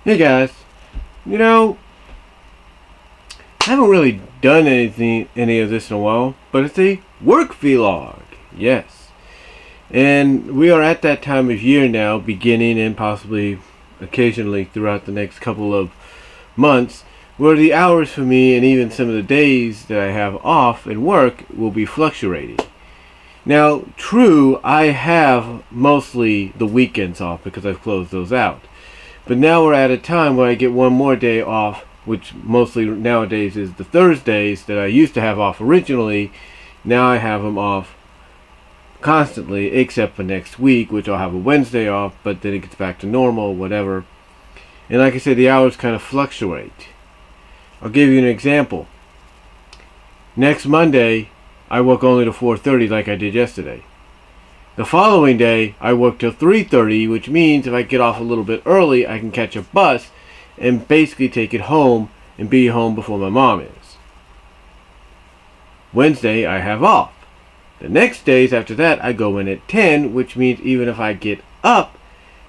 Hey guys, you know, I haven't really done any of this in a while, but it's a work vlog. Yes. And we are at that time of year now, beginning and possibly occasionally throughout the next couple of months, where the hours for me and even some of the days that I have off and work will be fluctuating. Now, true, I have mostly the weekends off because I've closed those out. But now we're at a time where I get one more day off, which mostly nowadays is the Thursdays that I used to have off originally. Now I have them off constantly, except for next week, which I'll have a Wednesday off, but then it gets back to normal, whatever. And like I said, the hours kind of fluctuate. I'll give you an example. Next Monday, I work only to 4:30 like I did yesterday. The following day, I work till 3:30, which means if I get off a little bit early, I can catch a bus and basically take it home and be home before my mom is. Wednesday, I have off. The next days after that, I go in at 10, which means even if I get up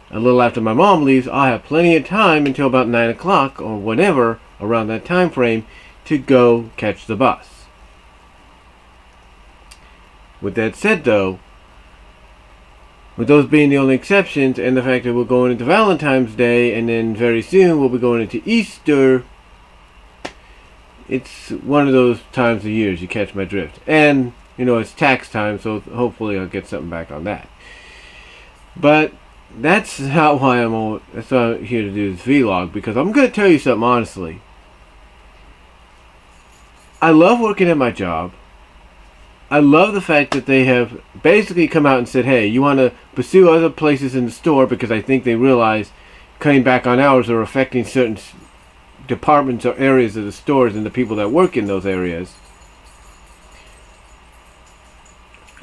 a little after my mom leaves, I'll have plenty of time until about 9 o'clock or whenever around that time frame to go catch the bus. With that said though, with those being the only exceptions and the fact that we're going into Valentine's Day and then very soon we'll be going into Easter, it's one of those times of years, you catch my drift. And, you know, it's tax time, so hopefully I'll get something back on that. But that's not why that's why I'm here to do this vlog, because I'm going to tell you something honestly. I love working at my job. I love the fact that they have basically come out and said, hey, you want to pursue other places in the store, because I think they realize cutting back on hours are affecting certain departments or areas of the stores and the people that work in those areas.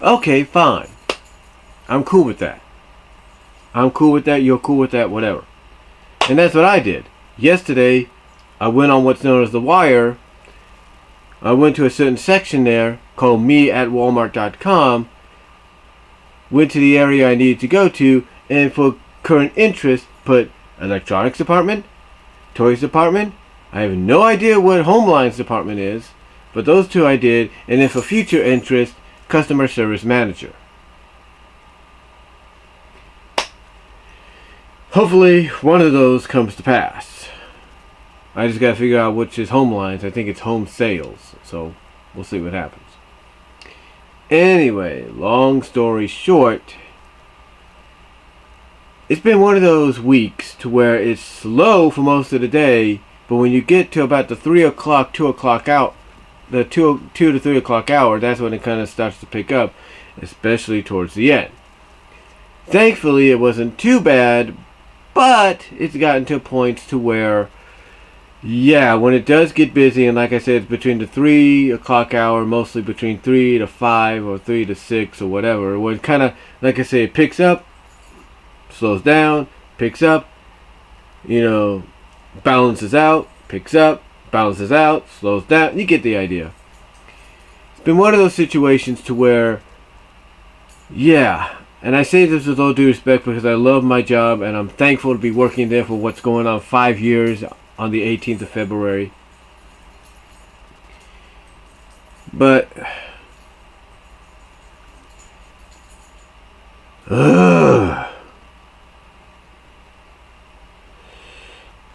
Okay, fine. I'm cool with that. I'm cool with that, you're cool with that, whatever. And that's what I did. Yesterday, I went on what's known as The Wire. I went to a certain section there called me@walmart.com, went to the area I needed to go to, and for current interest put electronics department, toys department. I have no idea what home lines department is, but those two I did, and then for future interest, customer service manager. Hopefully one of those comes to pass. I just gotta figure out which is home lines. I think it's home sales, so we'll see what happens. Anyway, long story short, it's been one of those weeks to where it's slow for most of the day, but when you get to about the 3 o'clock, 2 o'clock out, the 2 to 3 o'clock hour, that's when it kind of starts to pick up, especially towards the end. Thankfully, it wasn't too bad, but it's gotten to points to where, yeah, when it does get busy, and like I said, it's between the 3 o'clock hour, mostly between 3 to 5 or 3 to 6 or whatever, when kind of, like I say, it picks up, slows down, picks up, you know, balances out, picks up, balances out, slows down. You get the idea. It's been one of those situations to where, yeah, and I say this with all due respect because I love my job and I'm thankful to be working there for what's going on 5 years on the 18th of February. But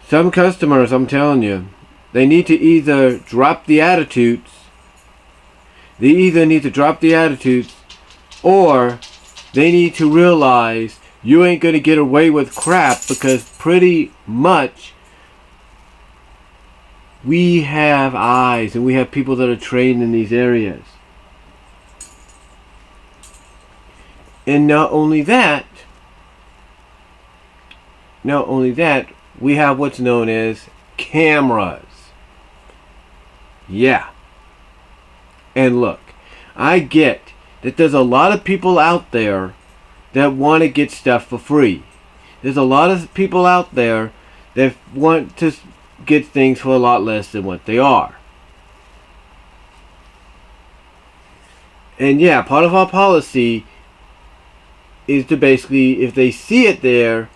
some customers, I'm telling you, they need to either drop the attitudes. They either need to drop the attitudes, or they need to realize you ain't gonna get away with crap, because pretty much we have eyes and we have people that are trained in these areas. And not only that, we have what's known as cameras. Yeah. And look, I get that there's a lot of people out there that want to get stuff for free. There's a lot of people out there that want to get things for a lot less than what they are. And yeah, part of our policy is to basically, if they see it there,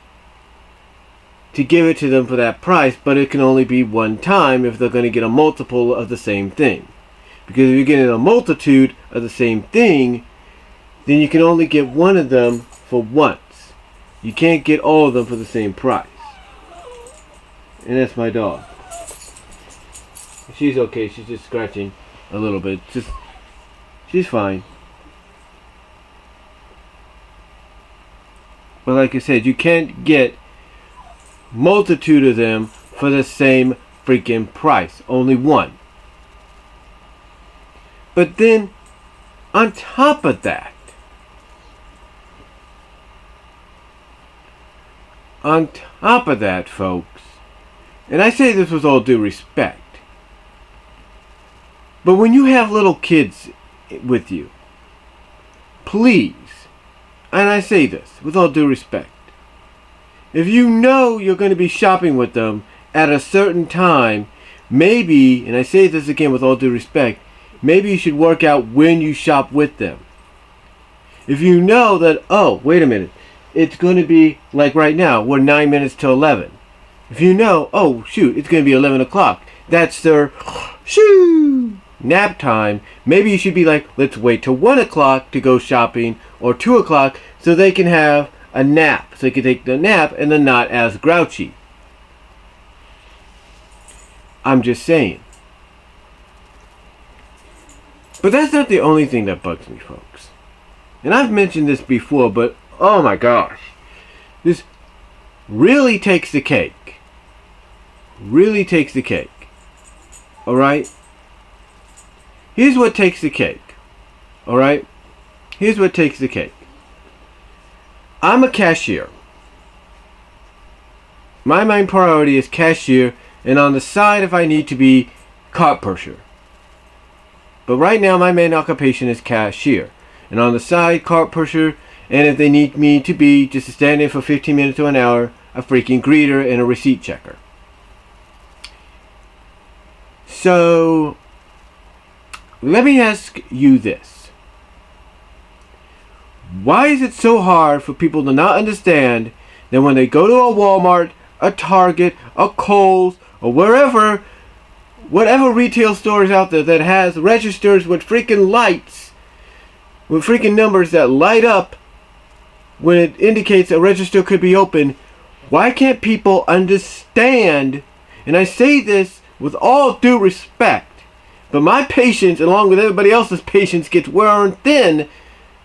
to give it to them for that price, but it can only be one time if they're going to get a multiple of the same thing. Because if you're getting a multitude of the same thing, then you can only get one of them for once. You can't get all of them for the same price. And that's my dog. She's okay. She's just scratching a little bit. She's fine. But like I said, you can't get multitude of them for the same freaking price. Only one. But then, on top of that, folks, and I say this with all due respect, but when you have little kids with you, please, and I say this with all due respect, if you know you're going to be shopping with them at a certain time, maybe, and I say this again with all due respect, maybe you should work out when you shop with them. If you know that, oh, wait a minute, it's going to be, like right now, we're 9 minutes to 11. If you know, oh, shoot, it's going to be 11 o'clock. That's their, nap time. Maybe you should be like, let's wait till 1 o'clock to go shopping, or 2 o'clock, so they can have a nap. So they can take the nap and they're not as grouchy. I'm just saying. But that's not the only thing that bugs me, folks. And I've mentioned this before, but oh my gosh. This really takes the cake. Really takes the cake. Alright? Here's what takes the cake. Alright? Here's what takes the cake. I'm a cashier. My main priority is cashier, and on the side if I need to be cart pusher. But right now my main occupation is cashier. And on the side, cart pusher, and if they need me to be just to stand in for 15 minutes to an hour, a freaking greeter and a receipt checker. So, let me ask you this. Why is it so hard for people to not understand that when they go to a Walmart, a Target, a Kohl's, or wherever, whatever retail stores out there that has registers with freaking lights, with freaking numbers that light up when it indicates a register could be open, why can't people understand? And I say this with all due respect, but my patience, along with everybody else's patience, gets wearing thin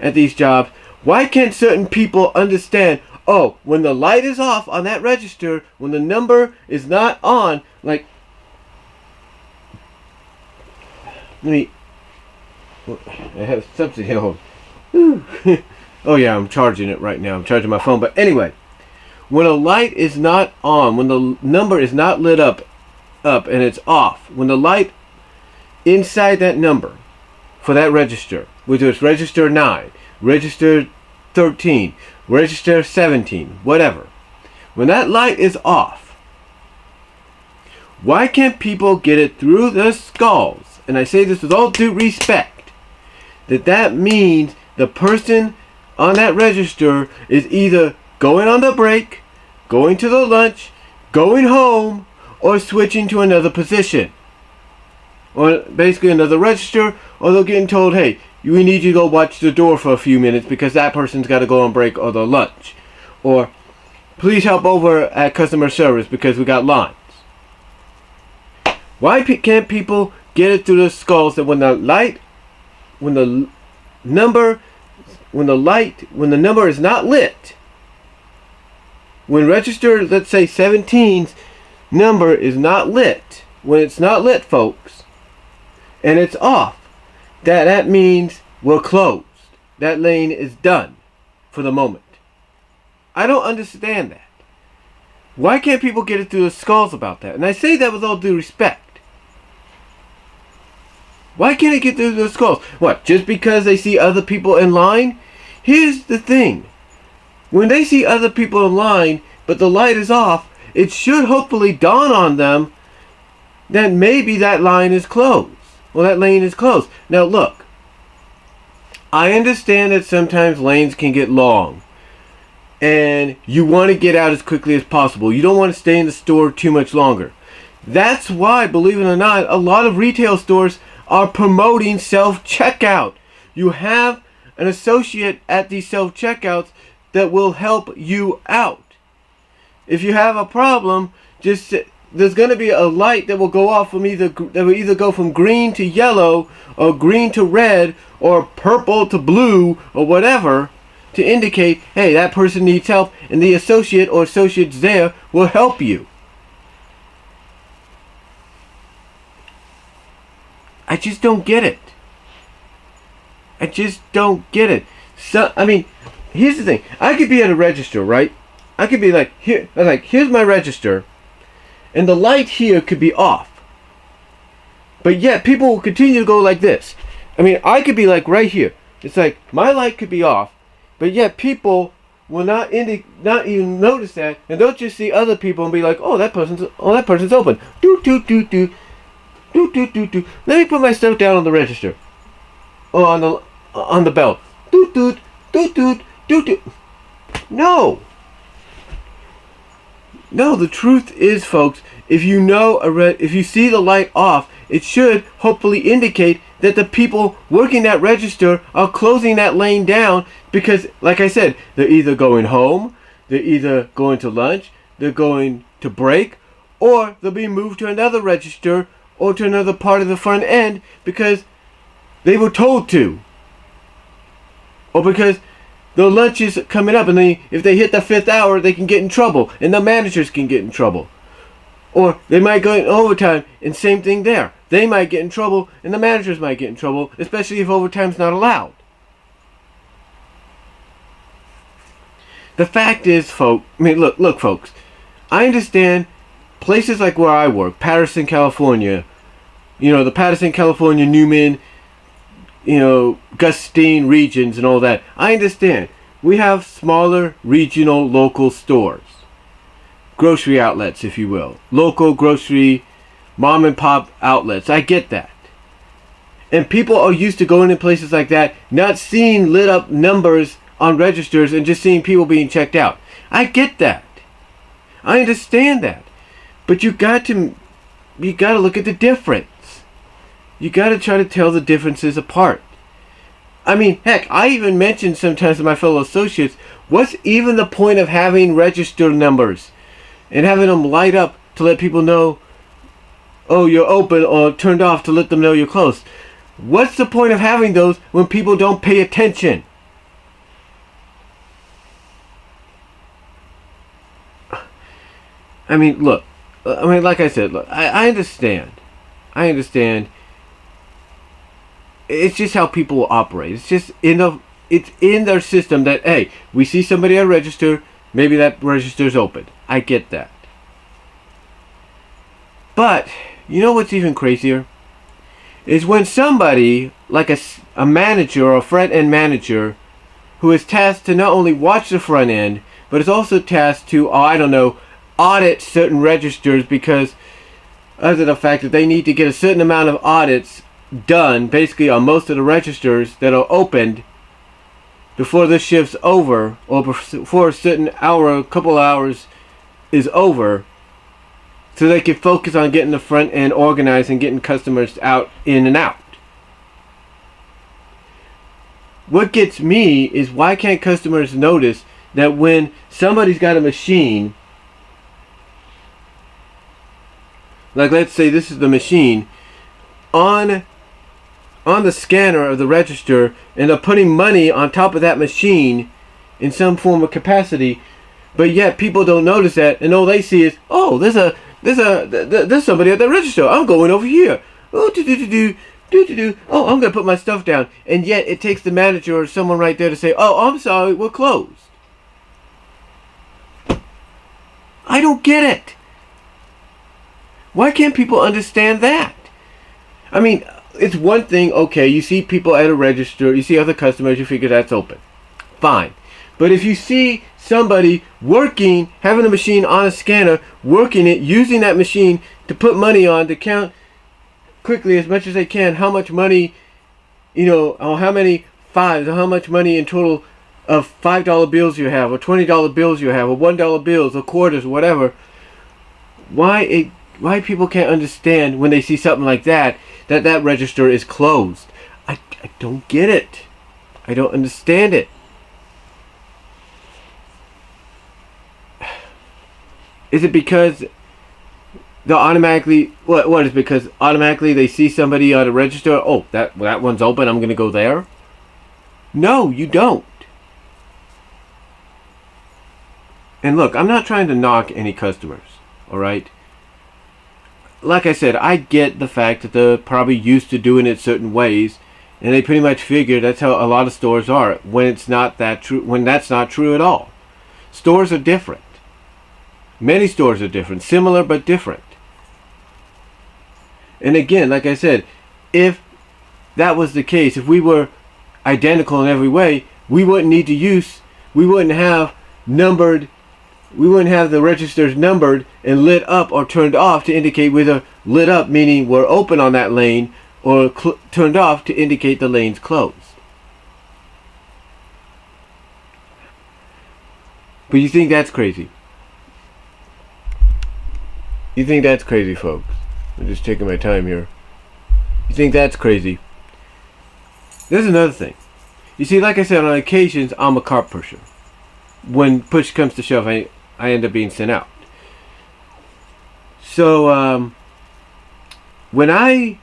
at these jobs. Why can't certain people understand, oh, when the light is off on that register, when the number is not on, like, I have something here. Oh yeah, I'm charging it right now. I'm charging my phone. But anyway, when a light is not on, when the number is not lit up and it's off, when the light inside that number for that register, whether it's register 9, register 13, register 17, whatever, when that light is off, why can't people get it through their skulls? And I say this with all due respect, that means the person on that register is either going on the break, going to the lunch, going home, or switching to another position. Or basically another register, or they're getting told, hey, we need you to go watch the door for a few minutes because that person's got to go on break or their lunch. Or, please help over at customer service because we got lines. Why can't people get it through their skulls that when the number is not lit, when register, let's say 17's number is not lit, when it's not lit, folks, and it's off, that means we're closed. That lane is done for the moment. I don't understand that. Why can't people get it through their skulls about that? And I say that with all due respect. Why can't it get through their skulls? What, just because they see other people in line? Here's the thing. When they see other people in line, but the light is off, it should hopefully dawn on them that maybe that line is closed. Well, that lane is closed. Now look, I understand that sometimes lanes can get long. and you want to get out as quickly as possible. You don't want to stay in the store too much longer. That's why, believe it or not, a lot of retail stores are promoting self-checkout. You have an associate at these self-checkouts that will help you out. If you have a problem, there's going to be a light that will go off from that will either go from green to yellow, or green to red, or purple to blue, or whatever, to indicate, hey, that person needs help, and the associate or associates there will help you. I just don't get it. I just don't get it. So, I mean, here's the thing. I could be at a register, right? I could be like, here's my register, and the light here could be off. But yet, people will continue to go like this. I mean, I could be like right here. It's like, my light could be off, but yet people will not even notice that, and they'll just see other people and be like, that person's open. Doot, doot, doot, doot. Doot, doot, doot, doot. Let me put my stuff down on the register. Or on the bell. Doot, doot, doot, doot, doot, doot. No. No, the truth is, folks, if you see the light off, it should hopefully indicate that the people working that register are closing that lane down, because, like I said, they're either going home, they're either going to lunch, they're going to break, or they'll be moved to another register or to another part of the front end because they were told to, or because the lunch is coming up, and if they hit the 5th hour, they can get in trouble, and the managers can get in trouble. Or they might go in overtime, and same thing there. They might get in trouble, and the managers might get in trouble, especially if overtime's not allowed. The fact is, folks, look, folks, I understand places like where I work, Patterson, California, the Patterson, California, Newman, Gustine regions and all that. I understand. We have smaller regional local stores. Grocery outlets, if you will. Local grocery, mom and pop outlets. I get that. And people are used to going in places like that, not seeing lit up numbers on registers and just seeing people being checked out. I get that. I understand that. But you got to look at the difference. You got to try to tell the differences apart. I mean, heck, I even mentioned sometimes to my fellow associates, what's even the point of having register numbers and having them light up to let people know, you're open, or turned off to let them know you're closed? What's the point of having those when people don't pay attention? I mean, look, like I said, look, I understand. It's just how people will operate. It's just it's in their system that, hey, we see somebody at a register, maybe that register's open. I get that. But you know what's even crazier? Is when somebody, like a manager or a front end manager, who is tasked to not only watch the front end, but is also tasked to, audit certain registers, because of the fact that they need to get a certain amount of audits done basically on most of the registers that are opened before the shift's over, or before a certain hour, a couple hours is over, so they can focus on getting the front end organized and getting customers out, in and out. What gets me is, why can't customers notice that when somebody's got a machine, like let's say this is the machine, on the scanner of the register, and they're putting money on top of that machine in some form of capacity, but yet people don't notice that, and all they see is, there's somebody at the register, I'm going over here. I'm gonna put my stuff down, and yet it takes the manager or someone right there to say, I'm sorry, we're closed. I don't get it. Why can't people understand that? I mean, it's one thing, okay, you see people at a register, you see other customers, you figure that's open. Fine. But if you see somebody working, having a machine on a scanner, working it, using that machine to put money on, to count quickly as much as they can how much money, or how many fives, or how much money in total of $5 bills you have, or $20 bills you have, or $1 bills, or quarters, or whatever. Why people can't understand when they see something like that that register is closed? I don't get it. I don't understand it. Is it because they'll automatically what is because automatically they see somebody at a register? Oh, that one's open. I'm gonna go there. No, you don't. And look, I'm not trying to knock any customers. All right. Like I said, I get the fact that they're probably used to doing it certain ways, and they pretty much figure that's how a lot of stores are. When it's not that true, when that's not true at all. Stores are different. Many stores are different, similar but different. And again, like I said, if that was the case, if we were identical in every way, we wouldn't have the registers numbered and lit up or turned off to indicate whether lit up meaning we're open on that lane, or turned off to indicate the lane's closed. But you think that's crazy? You think that's crazy, folks? I'm just taking my time here. You think that's crazy? There's another thing. You see, like I said, on occasions, I'm a cart pusher. When push comes to shove, I end up being sent out. So, when I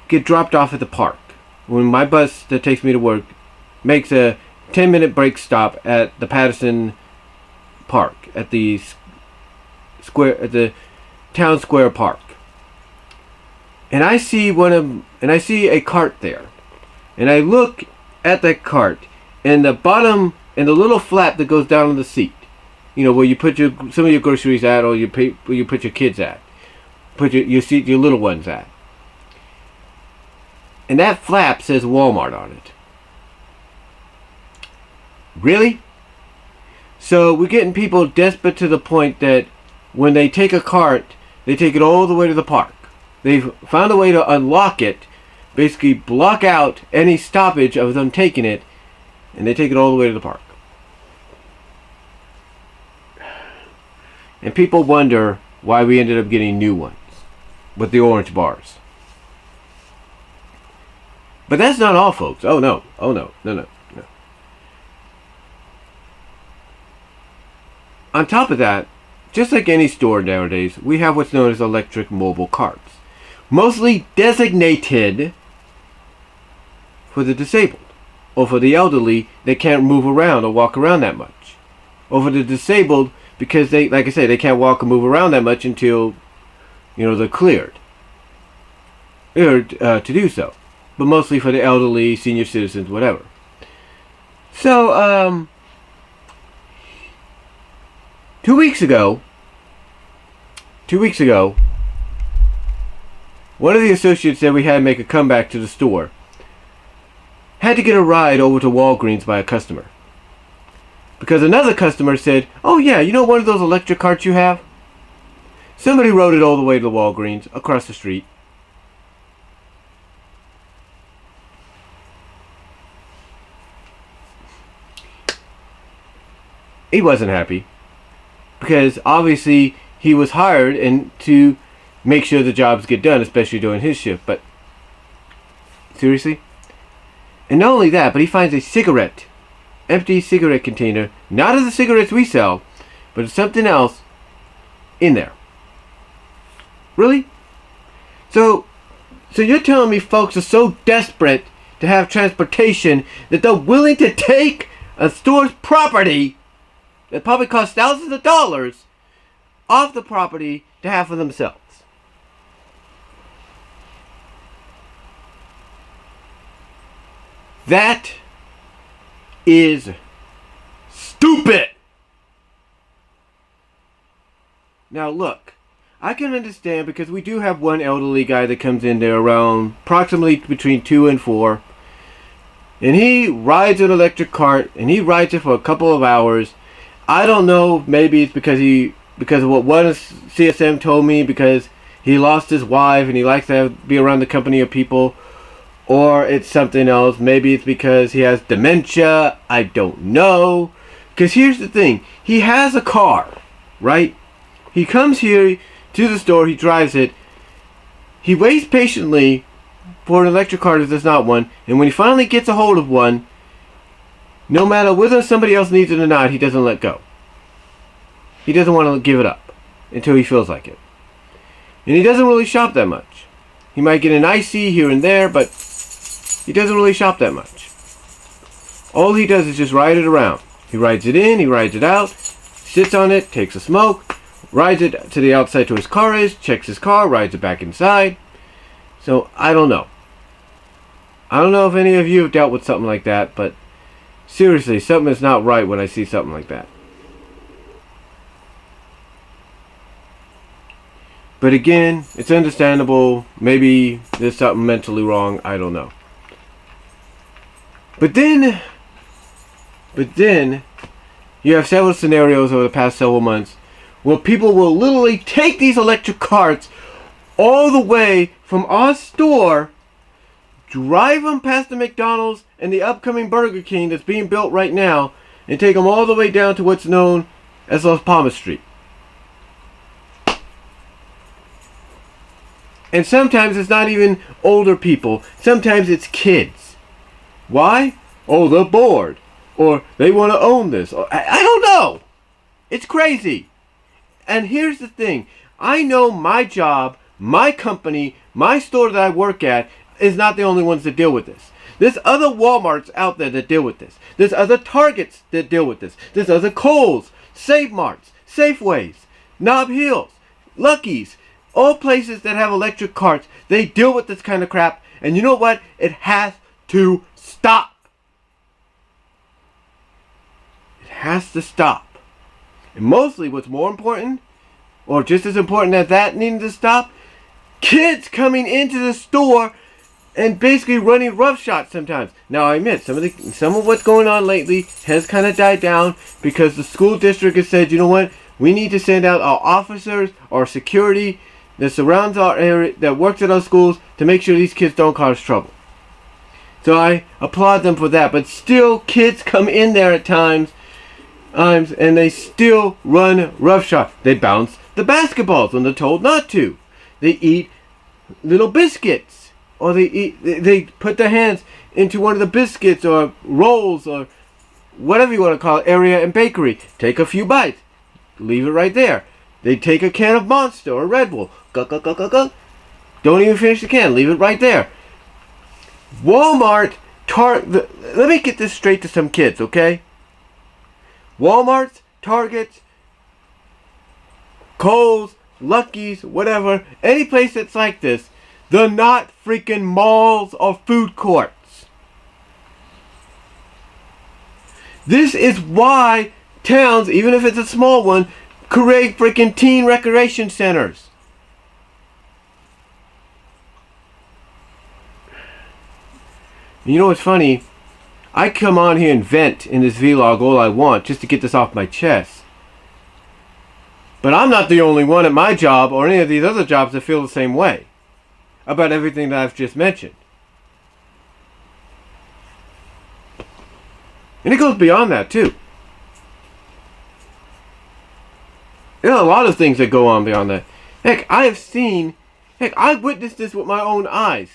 get dropped off at the park, when my bus that takes me to work makes a 10-minute break stop at the Patterson Park, at the town square park, and I see a cart there, and I look at that cart, and the bottom and the little flap that goes down on the seat, you know, where you put some of your groceries at, or where you put your kids at, put your little ones at, and that flap says Walmart on it. Really? So we're getting people desperate to the point that when they take a cart, they take it all the way to the park. They've found a way to unlock it, basically block out any stoppage of them taking it, and they take it all the way to the park. And people wonder why we ended up getting new ones with the orange bars. But that's not all, folks. Oh no. No. On top of that, just like any store nowadays, we have what's known as electric mobile carts. Mostly designated for the disabled, or for the elderly that can't move around or walk around that much. Or for the disabled because they, like I say, they can't walk or move around that much until, they're cleared to do so. But mostly for the elderly, senior citizens, whatever. So, 2 weeks ago, one of the associates said we had to make a comeback to the store. Had to get a ride over to Walgreens by a customer. Because another customer said, oh yeah, one of those electric carts you have? Somebody rode it all the way to the Walgreens across the street. He wasn't happy. Because obviously he was hired and to make sure the jobs get done, especially during his shift. But seriously? And not only that, but he finds a empty cigarette container, not of the cigarettes we sell, but of something else in there. Really? So you're telling me folks are so desperate to have transportation that they're willing to take a store's property that probably costs thousands of dollars off the property to have for themselves? That is stupid. Now look, I can understand because we do have one elderly guy that comes in there around approximately between 2 and 4. And he rides an electric cart and he rides it for a couple of hours. I don't know, maybe it's because of what one CSM told me, because he lost his wife and he likes to be around the company of people, Or it's something else. Maybe it's because he has dementia. I don't know. Because here's the thing. He has a car, right? He comes here to the store. He drives it. He waits patiently for an electric car if there's not one. And when he finally gets a hold of one, no matter whether somebody else needs it or not, he doesn't let go. He doesn't want to give it up until he feels like it. And he doesn't really shop that much. He might get an icy here and there, but he doesn't really shop that much. All he does is just ride it around. He rides it in, he rides it out, sits on it, takes a smoke, rides it to the outside to his car is, checks his car, rides it back inside. So, I don't know. I don't know if any of you have dealt with something like that, but seriously, something is not right when I see something like that. But again, it's understandable. Maybe there's something mentally wrong. I don't know. But then you have several scenarios over the past several months where people will literally take these electric carts all the way from our store, drive them past the McDonald's and the upcoming Burger King that's being built right now, and take them all the way down to what's known as Las Palmas Street. And sometimes it's not even older people. Sometimes it's kids. Why? Oh, they're bored. Or they want to own this. Or, I don't know. It's crazy. And here's the thing. I know my job, my company, my store that I work at is not the only ones that deal with this. There's other Walmarts out there that deal with this. There's other Targets that deal with this. There's other Kohl's, Save Marts, Safeways, Nob Hills, Lucky's. All places that have electric carts, they deal with this kind of crap. And you know what? It has to stop. It has to stop. And mostly what's more important, or just as important as that needing to stop, kids coming into the store and basically running roughshod sometimes. Now I admit, some of what's going on lately has kind of died down because the school district has said, you know what? We need to send out our officers, our security that surrounds our area, that works at our schools, to make sure these kids don't cause trouble. So I applaud them for that. But still, kids come in there at times, and they still run roughshod. They bounce the basketballs when they're told not to. They eat little biscuits, or they put their hands into one of the biscuits or rolls or whatever you want to call it, area and bakery. Take a few bites, leave it right there. They take a can of Monster or Red Bull. Go. Don't even finish the can. Leave it right there. Walmart, let me get this straight to some kids, okay? Walmarts, Targets, Kohl's, Lucky's, whatever, any place that's like this, they're not freaking malls or food courts. This is why towns, even if it's a small one, create freaking teen recreation centers. You know what's funny? I come on here and vent in this vlog all I want just to get this off my chest. But I'm not the only one at my job or any of these other jobs that feel the same way about everything that I've just mentioned. And it goes beyond that too. There are a lot of things that go on beyond that. Heck, I've witnessed this with my own eyes.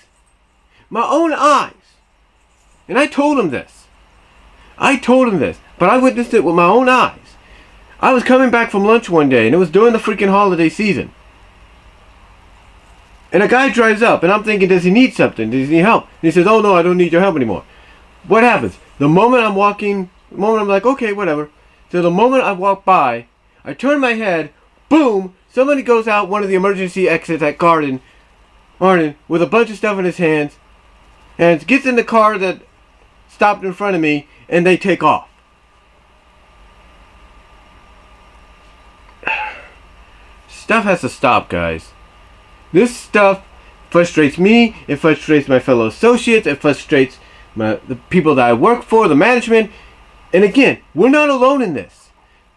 My own eyes. And I told him this. But I witnessed it with my own eyes. I was coming back from lunch one day, and it was during the freaking holiday season. And a guy drives up, and I'm thinking, does he need something? Does he need help? And he says, oh no, I don't need your help anymore. What happens? The moment I'm like, okay, whatever. So the moment I walk by, I turn my head, boom, somebody goes out one of the emergency exits at Martin with a bunch of stuff in his hands, and gets in the car that stopped in front of me, and they take off. Stuff has to stop, guys. This stuff frustrates me, it frustrates my fellow associates, it frustrates the people that I work for, the management. And again, we're not alone in this.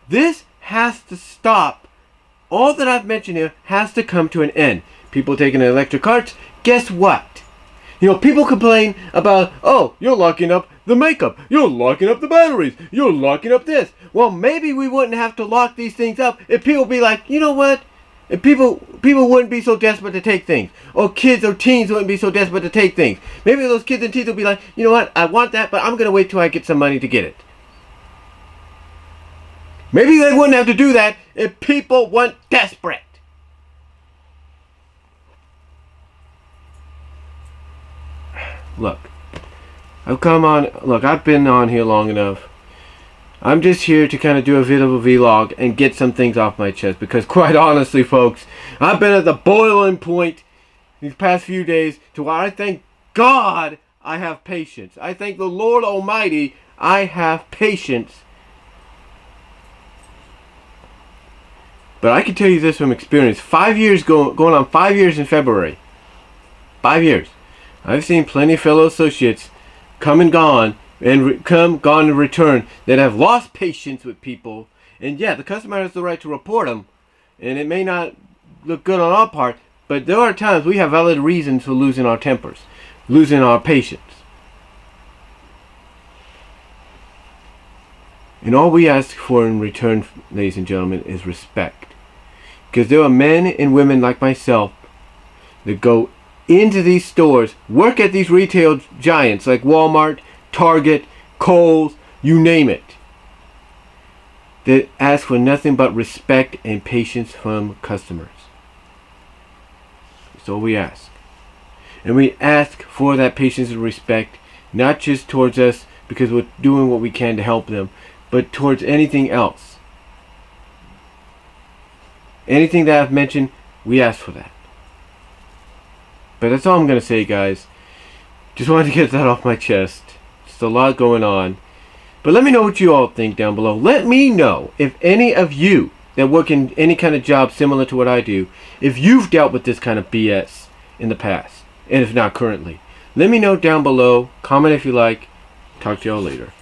This has to stop. All that I've mentioned here has to come to an end. People taking electric carts, guess what? You know, people complain about, oh, you're locking up the makeup, you're locking up the batteries, you're locking up this. Well, maybe we wouldn't have to lock these things up if people be like, you know what? If people wouldn't be so desperate to take things. Or kids or teens wouldn't be so desperate to take things. Maybe those kids and teens will be like, you know what? I want that, but I'm going to wait till I get some money to get it. Maybe they wouldn't have to do that if people weren't desperate. Look, I've been on here long enough. I'm just here to kind of do a bit of a vlog and get some things off my chest, because quite honestly, folks, I've been at the boiling point these past few days to where I thank God I have patience. I thank the Lord Almighty I have patience. But I can tell you this from experience. 5 years going on 5 years in February. 5 years. I've seen plenty of fellow associates come and gone and gone and return that have lost patience with people. And yeah, the customer has the right to report them, and it may not look good on our part, but there are times we have valid reasons for losing our tempers, losing our patience. And all we ask for in return, ladies and gentlemen, is respect. Because there are men and women like myself that go into these stores, work at these retail giants like Walmart, Target, Kohl's, you name it, that ask for nothing but respect and patience from customers. That's all we ask. And we ask for that patience and respect, not just towards us because we're doing what we can to help them, but towards anything else. Anything that I've mentioned, we ask for that. But that's all I'm going to say, guys. Just wanted to get that off my chest. Just a lot going on. But let me know what you all think down below. Let me know if any of you that work in any kind of job similar to what I do, if you've dealt with this kind of BS in the past, and if not currently. Let me know down below. Comment if you like. Talk to y'all later.